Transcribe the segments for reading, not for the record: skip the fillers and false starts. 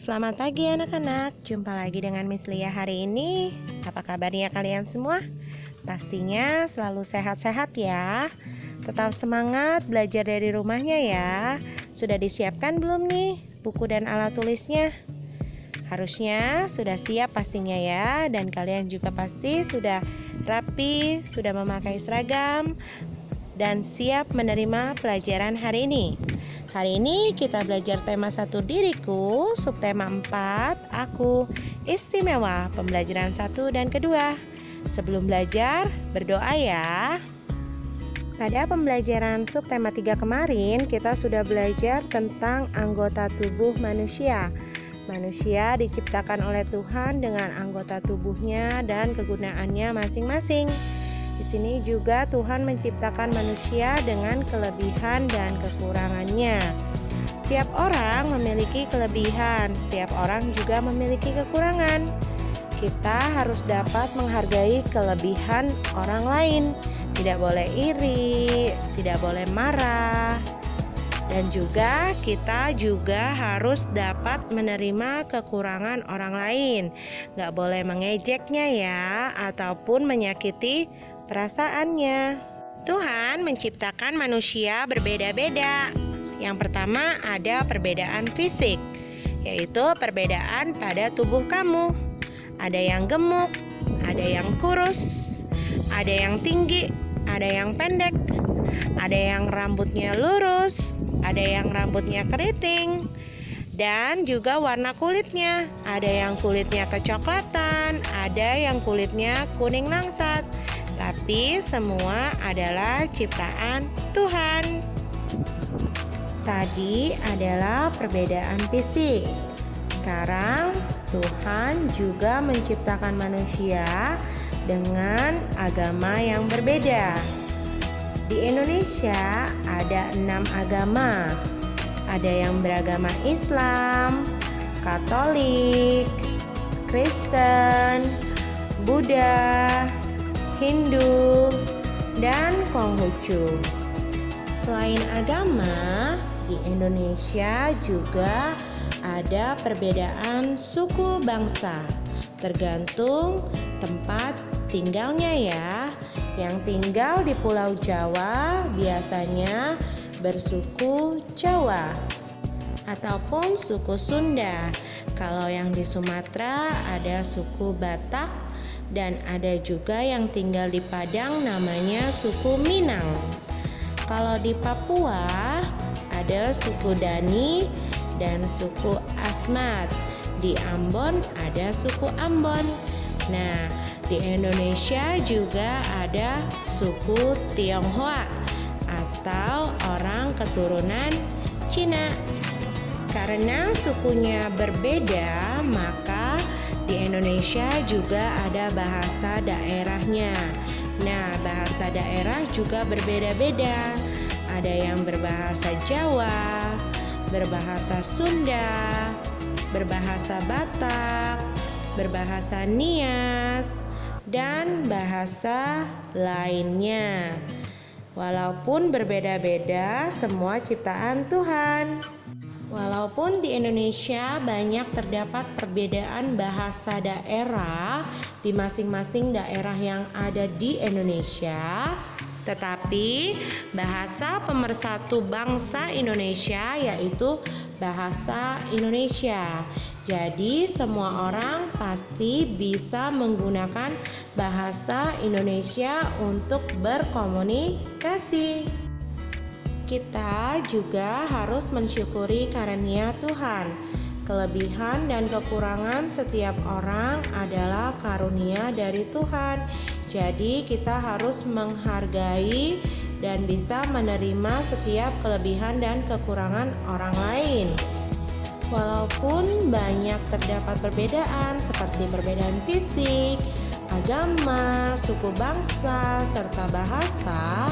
Selamat pagi anak-anak, jumpa lagi dengan Miss Lia hari ini. Apa kabarnya kalian semua? Pastinya selalu sehat-sehat ya. Tetap semangat belajar dari rumahnya ya. Sudah disiapkan belum nih buku dan alat tulisnya? Harusnya sudah siap pastinya ya. Dan kalian juga pasti sudah rapi, sudah memakai seragam, dan siap menerima pelajaran hari ini. Hari ini kita belajar tema 1 diriku, subtema 4, aku istimewa, pembelajaran 1 dan kedua. Sebelum belajar, berdoa ya. Pada pembelajaran subtema 3 kemarin, kita sudah belajar tentang anggota tubuh manusia. Manusia diciptakan oleh Tuhan dengan anggota tubuhnya dan kegunaannya masing-masing. Di sini juga Tuhan menciptakan manusia dengan kelebihan dan kekurangannya. Setiap orang memiliki kelebihan, setiap orang juga memiliki kekurangan. Kita harus dapat menghargai kelebihan orang lain. Tidak boleh iri, tidak boleh marah. Dan juga kita juga harus dapat menerima kekurangan orang lain. Gak boleh mengejeknya ya, ataupun menyakiti perasaannya. Tuhan menciptakan manusia berbeda-beda. Yang pertama ada perbedaan fisik, yaitu perbedaan pada tubuh kamu. Ada yang gemuk, ada yang kurus, ada yang tinggi, ada yang pendek, ada yang rambutnya lurus, ada yang rambutnya keriting, dan juga warna kulitnya. Ada yang kulitnya kecoklatan, ada yang kulitnya kuning langsat. Tapi semua adalah ciptaan Tuhan. Tadi adalah perbedaan fisik. Sekarang Tuhan juga menciptakan manusia dengan agama yang berbeda. Di Indonesia ada 6 agama. Ada yang beragama Islam, Katolik, Kristen, Buddha, Hindu, dan Konghucu. Selain agama, di Indonesia juga ada perbedaan suku bangsa, tergantung tempat tinggalnya ya. Yang tinggal di Pulau Jawa biasanya bersuku Jawa ataupun suku Sunda. Kalau yang di Sumatera ada suku Batak, dan ada juga yang tinggal di Padang namanya suku Minang. Kalau di Papua ada suku Dani dan suku Asmat. Di Ambon ada suku Ambon. Nah, di Indonesia juga ada suku Tionghoa atau orang keturunan Cina. Karena sukunya berbeda, maka di Indonesia juga ada bahasa daerahnya. Nah, bahasa daerah juga berbeda-beda. Ada yang berbahasa Jawa, berbahasa Sunda, berbahasa Batak, berbahasa Nias, dan bahasa lainnya. Walaupun berbeda-beda, semua ciptaan Tuhan. Walaupun di Indonesia banyak terdapat perbedaan bahasa daerah di masing-masing daerah yang ada di Indonesia, tetapi bahasa pemersatu bangsa Indonesia yaitu bahasa Indonesia. Jadi semua orang pasti bisa menggunakan bahasa Indonesia untuk berkomunikasi. Kita juga harus mensyukuri karunia Tuhan. Kelebihan dan kekurangan setiap orang adalah karunia dari Tuhan. Jadi kita harus menghargai dan bisa menerima setiap kelebihan dan kekurangan orang lain. Walaupun banyak terdapat perbedaan seperti perbedaan fisik, agama, suku bangsa, serta bahasa,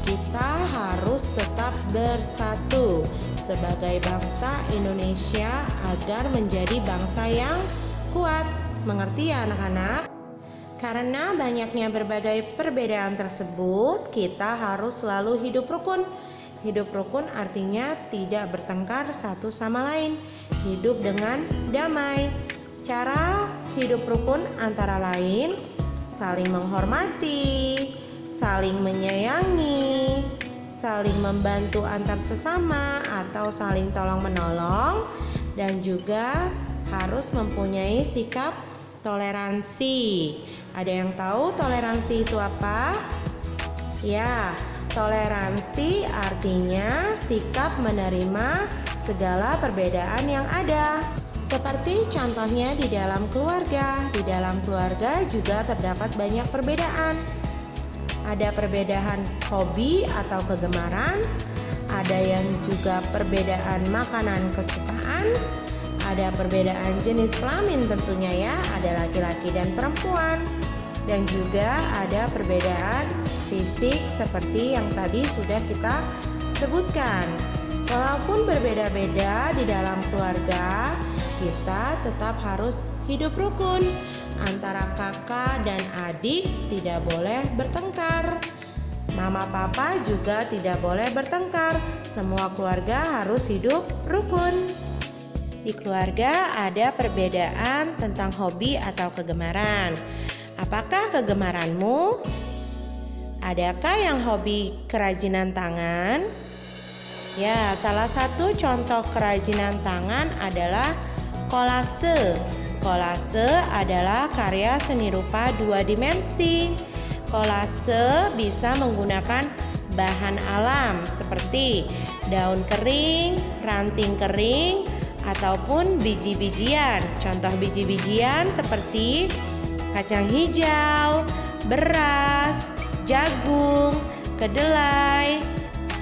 kita harus tetap bersatu sebagai bangsa Indonesia agar menjadi bangsa yang kuat. Mengerti ya anak-anak? Karena banyaknya berbagai perbedaan tersebut, kita harus selalu hidup rukun. Hidup rukun artinya tidak bertengkar satu sama lain, hidup dengan damai. Cara hidup rukun antara lain saling menghormati, saling menyayangi, saling membantu antar sesama atau saling tolong-menolong, dan juga harus mempunyai sikap toleransi. Ada yang tahu toleransi itu apa? Ya, toleransi artinya sikap menerima segala perbedaan yang ada. Seperti contohnya di dalam keluarga. Di dalam keluarga juga terdapat banyak perbedaan. Ada perbedaan hobi atau kegemaran, ada yang juga perbedaan makanan kesukaan, ada perbedaan jenis kelamin tentunya ya, ada laki-laki dan perempuan, dan juga ada perbedaan fisik seperti yang tadi sudah kita sebutkan. Walaupun berbeda-beda di dalam keluarga, kita tetap harus hidup rukun. Antara kakak dan adik tidak boleh bertengkar. Mama papa juga tidak boleh bertengkar. Semua keluarga harus hidup rukun. Di keluarga ada perbedaan tentang hobi atau kegemaran. Apakah kegemaranmu? Adakah yang hobi kerajinan tangan? Ya, salah satu contoh kerajinan tangan adalah kolase. Kolase adalah karya seni rupa 2 dimensi. Kolase bisa menggunakan bahan alam seperti daun kering, ranting kering, ataupun biji-bijian. Contoh biji-bijian seperti kacang hijau, beras, jagung, kedelai.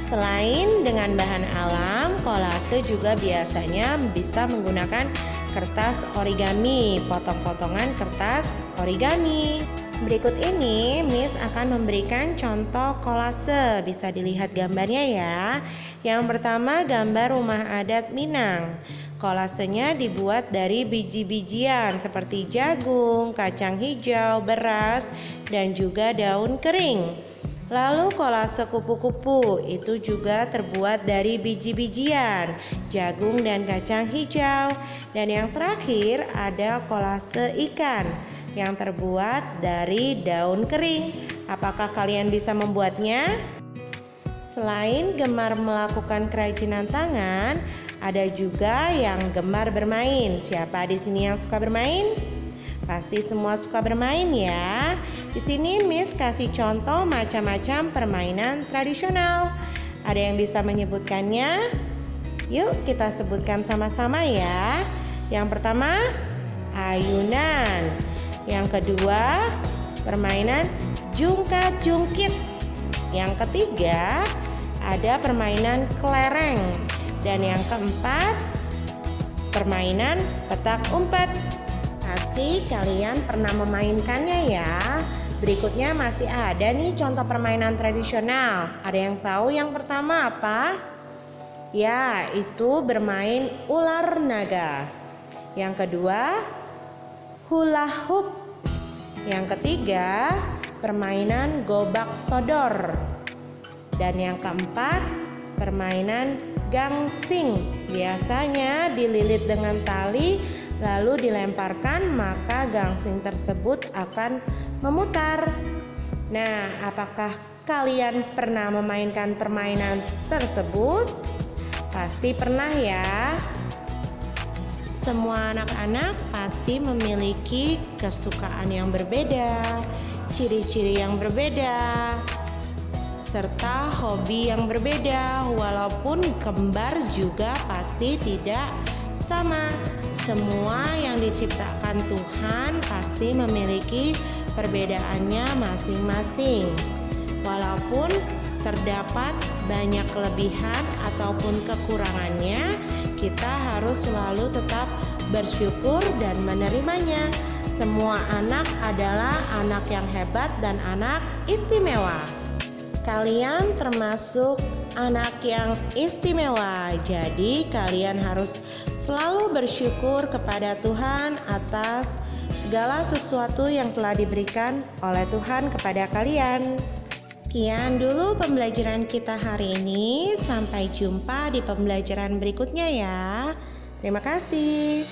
Selain dengan bahan alam, kolase juga biasanya bisa menggunakan kertas origami, potong-potongan kertas origami. Berikut ini Miss akan memberikan contoh kolase. Bisa dilihat gambarnya ya. Yang pertama gambar rumah adat Minang. Kolasenya dibuat dari biji-bijian seperti jagung, kacang hijau, beras, dan juga daun kering. Lalu kolase kupu-kupu itu juga terbuat dari biji-bijian, jagung dan kacang hijau. Dan yang terakhir ada kolase ikan yang terbuat dari daun kering. Apakah kalian bisa membuatnya? Selain gemar melakukan kerajinan tangan, ada juga yang gemar bermain. Siapa di sini yang suka bermain? Pasti semua suka bermain ya. Di sini Miss kasih contoh macam-macam permainan tradisional. Ada yang bisa menyebutkannya? Yuk kita sebutkan sama-sama ya. Yang pertama, ayunan. Yang kedua, permainan jungkat-jungkit. Yang ketiga, ada permainan kelereng. Dan yang keempat, permainan petak umpet. Pasti kalian pernah memainkannya ya. Berikutnya masih ada nih contoh permainan tradisional. Ada yang tahu yang pertama apa? Ya, itu bermain ular naga. Yang kedua, hula hoop. Yang ketiga, permainan gobak sodor. Dan yang keempat, permainan gangsing. Biasanya dililit dengan tali lalu dilemparkan, maka gangsing tersebut akan memutar. Nah, apakah kalian pernah memainkan permainan tersebut? Pasti pernah ya. Semua anak-anak pasti memiliki kesukaan yang berbeda, ciri-ciri yang berbeda, serta hobi yang berbeda. Walaupun kembar juga pasti tidak sama. Semua yang diciptakan Tuhan pasti memiliki perbedaannya masing-masing. Walaupun terdapat banyak kelebihan ataupun kekurangannya, kita harus selalu tetap bersyukur dan menerimanya. Semua anak adalah anak yang hebat dan anak istimewa. Kalian termasuk anak yang istimewa, jadi kalian harus selalu bersyukur kepada Tuhan atas segala sesuatu yang telah diberikan oleh Tuhan kepada kalian. Sekian dulu pembelajaran kita hari ini. Sampai jumpa di pembelajaran berikutnya ya. Terima kasih.